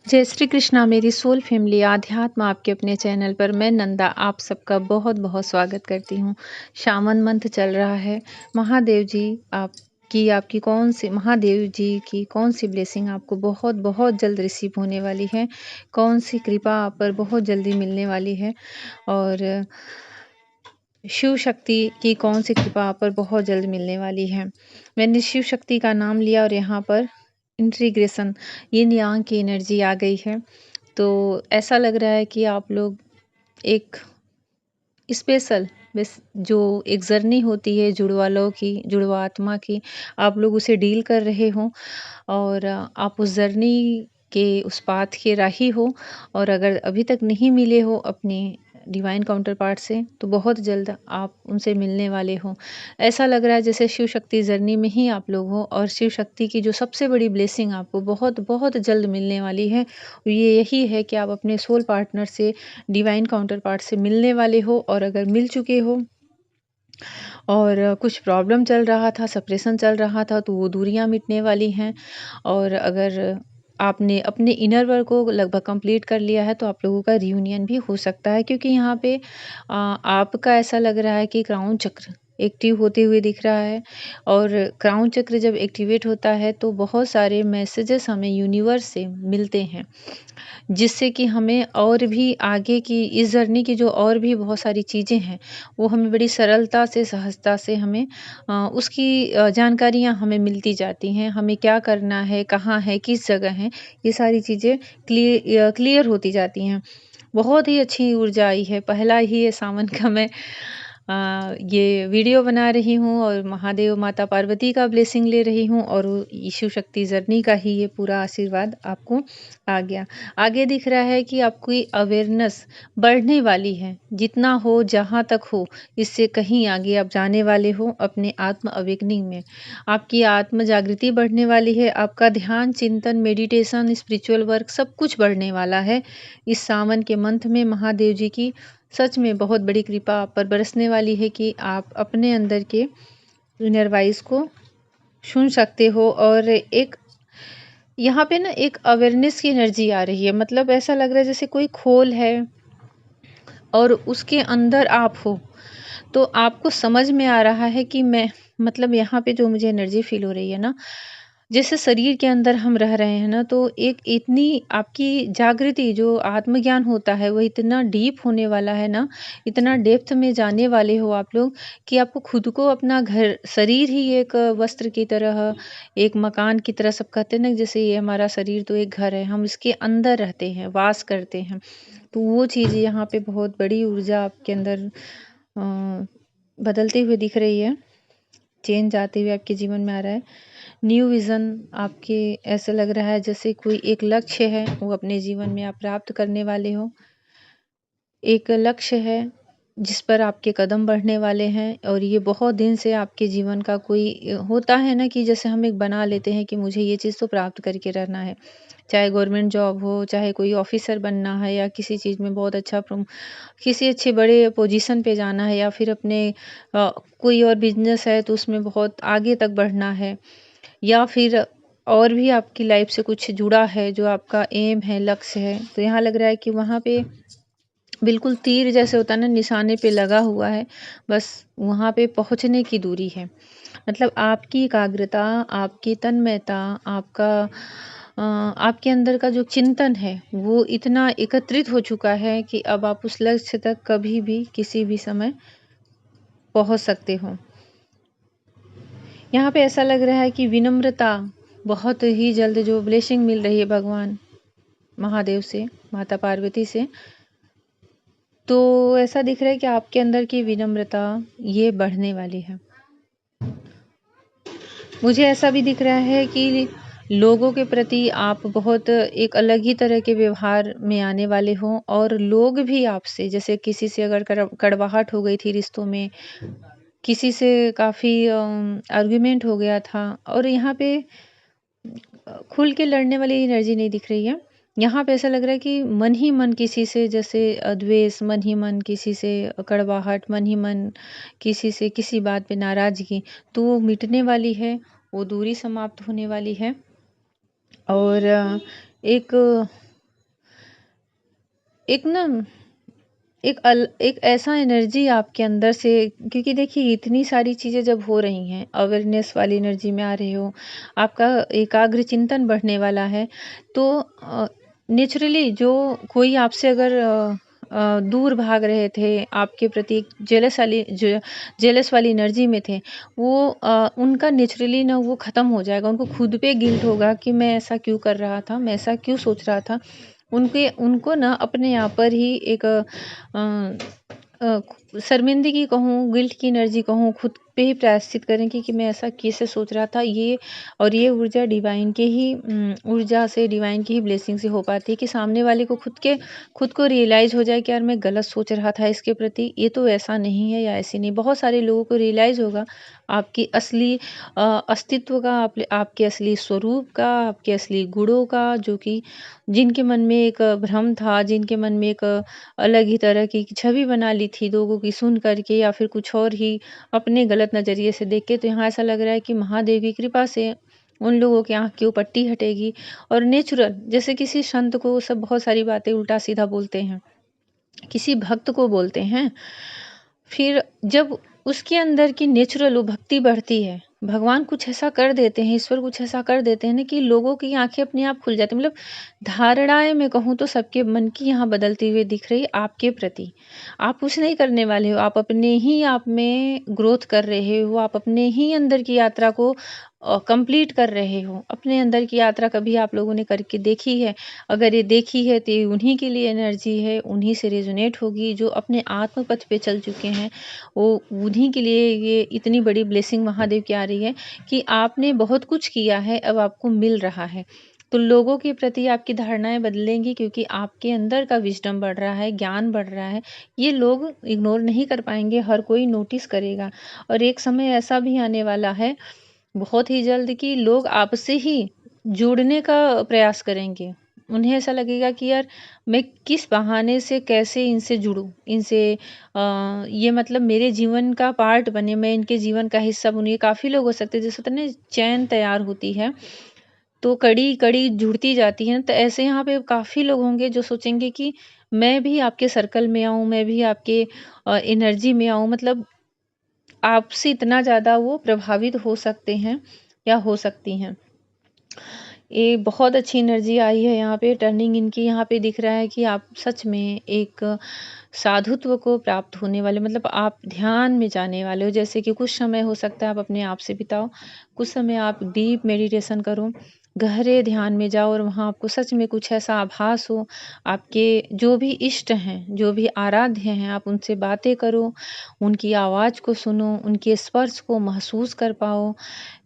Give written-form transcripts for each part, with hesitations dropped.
जय श्री कृष्णा मेरी soul family आध्यात्म आपके अपने चैनल पर मैं नंदा आप सबका बहुत बहुत स्वागत करती हूँ। श्रावण मंथ चल रहा है। महादेव जी आपकी कौन सी महादेव जी की कौन सी ब्लेसिंग आपको बहुत बहुत जल्द रिसीव होने वाली है, कौन सी कृपा आप पर बहुत जल्दी मिलने वाली है और शिव शक्ति की कौन सी कृपा आप पर बहुत जल्द मिलने वाली है। मैंने शिव शक्ति का नाम लिया और यहाँ पर इंटीग्रेशन यिन यांग की एनर्जी आ गई है। तो ऐसा लग रहा है कि आप लोग एक स्पेशल बस जो एक जर्नी होती है जुड़वालों की, जुड़वा आत्मा की, आप लोग उसे डील कर रहे हो और आप उस जर्नी के उस पाथ के राही हो। और अगर अभी तक नहीं मिले हो अपने डिवाइन काउंटर पार्ट से तो बहुत जल्द आप उनसे मिलने वाले हो। ऐसा लग रहा है जैसे शिव शक्ति जर्नी में ही आप लोग हो और शिव शक्ति की जो सबसे बड़ी ब्लेसिंग आपको बहुत बहुत जल्द मिलने वाली है ये यही है कि आप अपने सोल पार्टनर से, डिवाइन काउंटर पार्ट से मिलने वाले हो। और अगर मिल चुके हो और कुछ प्रॉब्लम चल रहा था, सेपरेशन चल रहा था, तो वो दूरियां मिटने वाली हैं। और अगर आपने अपने इनर वर्क को लगभग कंप्लीट कर लिया है तो आप लोगों का रियूनियन भी हो सकता है, क्योंकि यहाँ पे आपका ऐसा लग रहा है कि क्राउन चक्र एक्टिव होते हुए दिख रहा है। और क्राउन चक्र जब एक्टिवेट होता है तो बहुत सारे मैसेजेस हमें यूनिवर्स से मिलते हैं, जिससे कि हमें और भी आगे की इस जर्नी की जो और भी बहुत सारी चीज़ें हैं वो हमें बड़ी सरलता से, सहजता से हमें उसकी जानकारियाँ हमें मिलती जाती हैं। हमें क्या करना है, कहाँ है, किस जगह है, ये सारी चीज़ें क्लियर होती जाती हैं। बहुत ही अच्छी ऊर्जा आई है। पहला ही ये सावन का मैं ये वीडियो बना रही हूँ और महादेव माता पार्वती का ब्लेसिंग ले रही हूँ और शिव शक्ति जर्नी का ही ये पूरा आशीर्वाद आपको आ गया। आगे दिख रहा है कि आपकी अवेयरनेस बढ़ने वाली है। जितना हो, जहाँ तक हो, इससे कहीं आगे आप जाने वाले हो अपने आत्म अवेकनिंग में। आपकी आत्म जागृति बढ़ने वाली है। आपका ध्यान, चिंतन, मेडिटेशन, स्पिरिचुअल वर्क सब कुछ बढ़ने वाला है। इस सावन के मंथ में महादेव जी की सच में बहुत बड़ी कृपा आप पर बरसने वाली है कि आप अपने अंदर के इनर वॉइस को सुन सकते हो। और एक यहाँ पे ना एक अवेयरनेस की एनर्जी आ रही है। मतलब ऐसा लग रहा है जैसे कोई खोल है और उसके अंदर आप हो, तो आपको समझ में आ रहा है कि मैं मतलब यहाँ पे जो मुझे एनर्जी फील हो रही है ना, जैसे शरीर के अंदर हम रह रहे हैं ना, तो एक इतनी आपकी जागृति जो आत्मज्ञान होता है वो इतना डीप होने वाला है ना, इतना डेप्थ में जाने वाले हो आप लोग कि आपको खुद को अपना घर, शरीर ही एक वस्त्र की तरह, एक मकान की तरह, सब कहते हैं ना, जैसे ये हमारा शरीर तो एक घर है, हम इसके अंदर रहते हैं, वास करते हैं। तो वो चीज़ यहाँ पे बहुत बड़ी ऊर्जा आपके अंदर बदलते हुए दिख रही है, चेंज आते हुए आपके जीवन में आ रहा है। न्यू विज़न आपके ऐसा लग रहा है जैसे कोई एक लक्ष्य है वो अपने जीवन में आप प्राप्त करने वाले हो। एक लक्ष्य है जिस पर आपके कदम बढ़ने वाले हैं और ये बहुत दिन से आपके जीवन का कोई होता है ना कि जैसे हम एक बना लेते हैं कि मुझे ये चीज़ तो प्राप्त करके रहना है। चाहे गवर्नमेंट जॉब हो, चाहे कोई ऑफिसर बनना है या किसी चीज़ में बहुत अच्छा किसी अच्छे बड़े पोजीशन पे जाना है या फिर अपने कोई और बिजनेस है तो उसमें बहुत आगे तक बढ़ना है, या फिर और भी आपकी लाइफ से कुछ जुड़ा है जो आपका एम है, लक्ष्य है। तो यहाँ लग रहा है कि वहाँ पे बिल्कुल तीर जैसे होता है ना, निशाने पे लगा हुआ है, बस वहाँ पे पहुँचने की दूरी है। मतलब आपकी एकाग्रता, आपकी तन्मयता, आपके अंदर का जो चिंतन है वो इतना एकत्रित हो चुका है कि अब आप उस लक्ष्य तक कभी भी किसी भी समय पहुँच सकते हो। यहाँ पे ऐसा लग रहा है कि विनम्रता बहुत ही जल्द जो ब्लेसिंग मिल रही है भगवान महादेव से, माता पार्वती से, तो ऐसा दिख रहा है कि आपके अंदर की विनम्रता ये बढ़ने वाली है। मुझे ऐसा भी दिख रहा है कि लोगों के प्रति आप बहुत एक अलग ही तरह के व्यवहार में आने वाले हो और लोग भी आपसे, जैसे किसी से अगर कड़वाहट हो गई थी रिश्तों में, किसी से काफ़ी आर्ग्यूमेंट हो गया था, और यहाँ पे खुल के लड़ने वाली एनर्जी नहीं दिख रही है। यहाँ पे ऐसा लग रहा है कि मन ही मन किसी से जैसे द्वेष, मन ही मन किसी से कड़वाहट, मन ही मन किसी से किसी बात पे नाराज़गी, तो वो मिटने वाली है, वो दूरी समाप्त होने वाली है। और एक एक ना एक ऐसा एनर्जी आपके अंदर से, क्योंकि देखिए इतनी सारी चीज़ें जब हो रही हैं, अवेयरनेस वाली एनर्जी में आ रहे हो, आपका एकाग्र चिंतन बढ़ने वाला है, तो नेचुरली जो कोई आपसे अगर दूर भाग रहे थे, आपके प्रति एक जेलस वाली एनर्जी में थे, वो उनका नेचुरली ना वो ख़त्म हो जाएगा। उनको खुद पे गिल्ट होगा कि मैं ऐसा क्यों कर रहा था, मैं ऐसा क्यों सोच रहा था। उनको ना अपने आप पर ही एक शर्मिंदगी कहूँ, गिल्ट की एनर्जी कहूँ, खुद पे ही प्रायश्चित करें कि मैं ऐसा कैसे सोच रहा था। ये ऊर्जा डिवाइन के ही ऊर्जा से, डिवाइन की ही ब्लेसिंग से हो पाती है कि सामने वाले को खुद को रियलाइज़ हो जाए कि यार मैं गलत सोच रहा था इसके प्रति, ये तो ऐसा नहीं है या ऐसी नहीं। बहुत सारे लोगों को रियलाइज़ होगा आपकी असली अस्तित्व का, आपके असली स्वरूप का, आपके असली गुणों का, जो कि जिनके मन में एक भ्रम था, जिनके मन में एक अलग ही तरह की छवि बना ली थी लोगों की सुन कर के, या फिर कुछ और ही अपने गलत नज़रिए से देख के। तो यहाँ ऐसा लग रहा है कि महादेव की कृपा से उन लोगों की आँख की वो पट्टी हटेगी और नेचुरल, जैसे किसी संत को सब बहुत सारी बातें उल्टा-सीधा बोलते हैं, किसी भक्त को बोलते हैं, फिर जब उसके अंदर की नेचुरल वो भक्ति बढ़ती है, भगवान कुछ ऐसा कर देते हैं, ईश्वर कुछ ऐसा कर देते हैं ना कि लोगों की आँखें अपने आप खुल जाती हैं। मतलब धारणाएँ मैं कहूँ तो सबके मन की यहाँ बदलती हुई दिख रही है आपके प्रति। आप कुछ नहीं करने वाले हो, आप अपने ही आप में ग्रोथ कर रहे हो, आप अपने ही अंदर की यात्रा को कंप्लीट कर रहे हो। अपने अंदर की यात्रा कभी आप लोगों ने करके देखी है? अगर ये देखी है तो ये उन्हीं के लिए एनर्जी है, उन्हीं से रेज़ोनेट होगी। जो अपने आत्म पथ पे चल चुके हैं, वो उन्हीं के लिए ये इतनी बड़ी ब्लेसिंग महादेव की आ रही है कि आपने बहुत कुछ किया है, अब आपको मिल रहा है। तो लोगों के प्रति आपकी धारणाएँ बदलेंगी, क्योंकि आपके अंदर का विज़डम बढ़ रहा है, ज्ञान बढ़ रहा है। ये लोग इग्नोर नहीं कर पाएँगे, हर कोई नोटिस करेगा। और एक समय ऐसा भी आने वाला है बहुत ही जल्द कि लोग आपसे ही जुड़ने का प्रयास करेंगे। उन्हें ऐसा लगेगा कि यार मैं किस बहाने से कैसे इनसे जुड़ूँ, इनसे ये मतलब मेरे जीवन का पार्ट बने, मैं इनके जीवन का हिस्सा बनूँ। ये काफ़ी लोग हो सकते हैं, जैसे होता है ना चैन तैयार होती है, तो कड़ी-कड़ी जुड़ती जाती है। तो ऐसे यहाँ पे काफ़ी लोग होंगे जो सोचेंगे कि मैं भी आपके सर्कल में आऊँ, मैं भी आपके एनर्जी में आऊँ, मतलब आपसे इतना ज़्यादा वो प्रभावित हो सकते हैं या हो सकती हैं। ये बहुत अच्छी एनर्जी आई है यहाँ पे, टर्निंग इनकी यहाँ पे दिख रहा है कि आप सच में एक साधुत्व को प्राप्त होने वाले, मतलब आप ध्यान में जाने वाले हो। जैसे कि कुछ समय हो सकता है आप अपने आप से बिताओ, कुछ समय आप डीप मेडिटेशन करो, गहरे ध्यान में जाओ और वहाँ आपको सच में कुछ ऐसा आभास हो, आपके जो भी इष्ट हैं, जो भी आराध्य हैं, आप उनसे बातें करो, उनकी आवाज़ को सुनो, उनके स्पर्श को महसूस कर पाओ।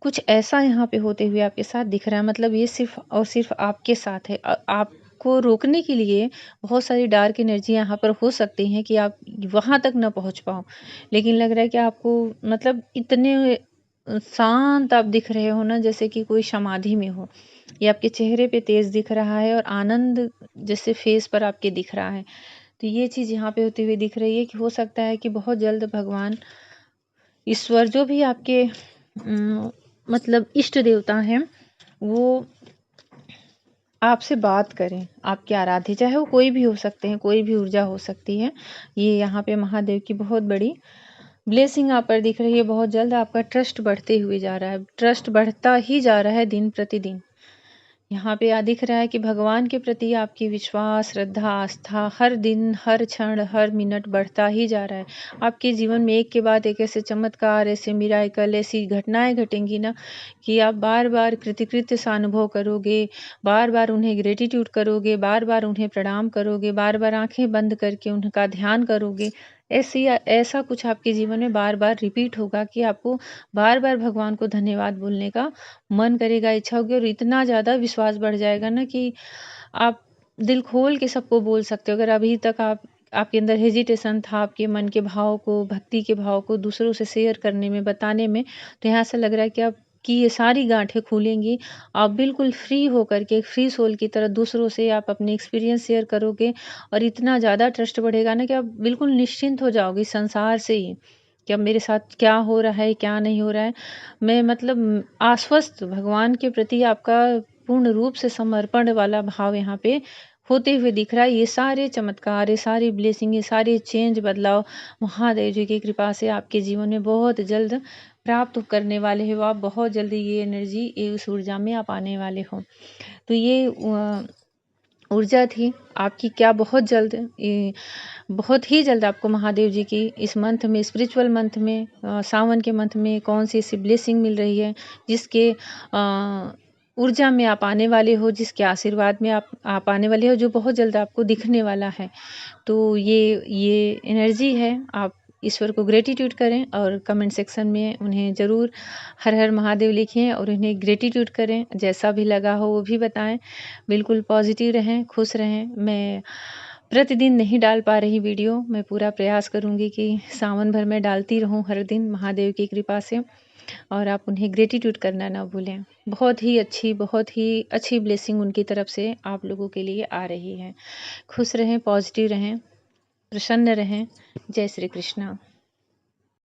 कुछ ऐसा यहाँ पे होते हुए आपके साथ दिख रहा है, मतलब ये सिर्फ़ और सिर्फ़ आपके साथ है। आपको रोकने के लिए बहुत सारी डार्क एनर्जी यहाँ पर हो सकती हैं कि आप वहाँ तक ना पहुँच पाओ। लेकिन लग रहा है कि आपको मतलब इतने शांत आप दिख रहे हो ना, जैसे कि कोई समाधि में हो। ये आपके चेहरे पे तेज़ दिख रहा है और आनंद जैसे फ़ेस पर आपके दिख रहा है। तो ये चीज़ यहाँ पे होती हुई दिख रही है कि हो सकता है कि बहुत जल्द भगवान, ईश्वर, जो भी आपके मतलब इष्ट देवता हैं, वो आपसे बात करें, आपके आराध्य, चाहे वो कोई भी हो सकते हैं, कोई भी ऊर्जा हो सकती है। ये यहाँ पे महादेव की बहुत बड़ी ब्लेसिंग आप पर दिख रही है। बहुत जल्द आपका ट्रस्ट बढ़ते हुए जा रहा है, ट्रस्ट बढ़ता ही जा रहा है दिन प्रतिदिन। यहाँ पे दिख रहा है कि भगवान के प्रति आपकी विश्वास, श्रद्धा, आस्था हर दिन, हर क्षण, हर मिनट बढ़ता ही जा रहा है। आपके जीवन में एक के बाद एक ऐसे चमत्कार, ऐसे मिराकल, ऐसी घटनाएँ घटेंगी ना कि आप बार-बार कृतकृत्य सा अनुभव करोगे, बार-बार उन्हें ग्रैटिट्यूड करोगे, बार-बार उन्हें प्रणाम करोगे, बार-बार आँखें बंद करके उनका ध्यान करोगे। ऐसा कुछ आपके जीवन में बार-बार रिपीट होगा कि आपको बार-बार भगवान को धन्यवाद बोलने का मन करेगा, इच्छा होगी और इतना ज़्यादा विश्वास बढ़ जाएगा ना कि आप दिल खोल के सबको बोल सकते हो। अगर अभी तक आपके अंदर हेजिटेशन था, आपके मन के भाव को, भक्ति के भाव को दूसरों से शेयर करने में, बताने में, तो यहाँ ऐसा लग रहा है कि ये सारी गाँठें खुलेंगी। आप बिल्कुल फ्री होकर के, फ्री सोल की तरह दूसरों से आप अपने एक्सपीरियंस शेयर करोगे और इतना ज़्यादा ट्रस्ट बढ़ेगा ना कि आप बिल्कुल निश्चिंत हो जाओगे संसार से ही, कि अब मेरे साथ क्या हो रहा है, क्या नहीं हो रहा है। मैं मतलब आश्वस्त, भगवान के प्रति आपका पूर्ण रूप से समर्पण वाला भाव यहाँ पे होते हुए दिख रहा है। ये सारे चमत्कार, ये सारी ब्लेसिंग, ये सारे चेंज, बदलाव महादेव जी की कृपा से आपके जीवन में बहुत जल्द प्राप्त करने वाले हो आप। बहुत जल्दी ये एनर्जी, इस ऊर्जा में आप आने वाले हो। तो ये ऊर्जा थी आपकी, क्या बहुत जल्द, बहुत ही जल्द आपको महादेव जी की इस मंथ में, स्पिरिचुअल मंथ में, सावन के मंथ में कौन सी ऐसी ब्लेसिंग मिल रही है जिसके ऊर्जा में आप आने वाले हो, जिसके आशीर्वाद में आप आने वाले हो, जो बहुत जल्द आपको दिखने वाला है। तो ये एनर्जी है। आप ईश्वर को ग्रेटिट्यूड करें और कमेंट सेक्शन में उन्हें ज़रूर हर हर महादेव लिखें और उन्हें ग्रेटिट्यूड करें। जैसा भी लगा हो वो भी बताएं। बिल्कुल पॉजिटिव रहें, खुश रहें। मैं प्रतिदिन नहीं डाल पा रही वीडियो, मैं पूरा प्रयास करूंगी कि सावन भर में डालती रहूं हर दिन महादेव की कृपा से। और आप उन्हें ग्रेटिट्यूड करना ना भूलें। बहुत ही अच्छी ब्लेसिंग उनकी तरफ से आप लोगों के लिए आ रही है। खुश रहें, पॉजिटिव रहें, प्रसन्न रहें। जय श्री कृष्णा।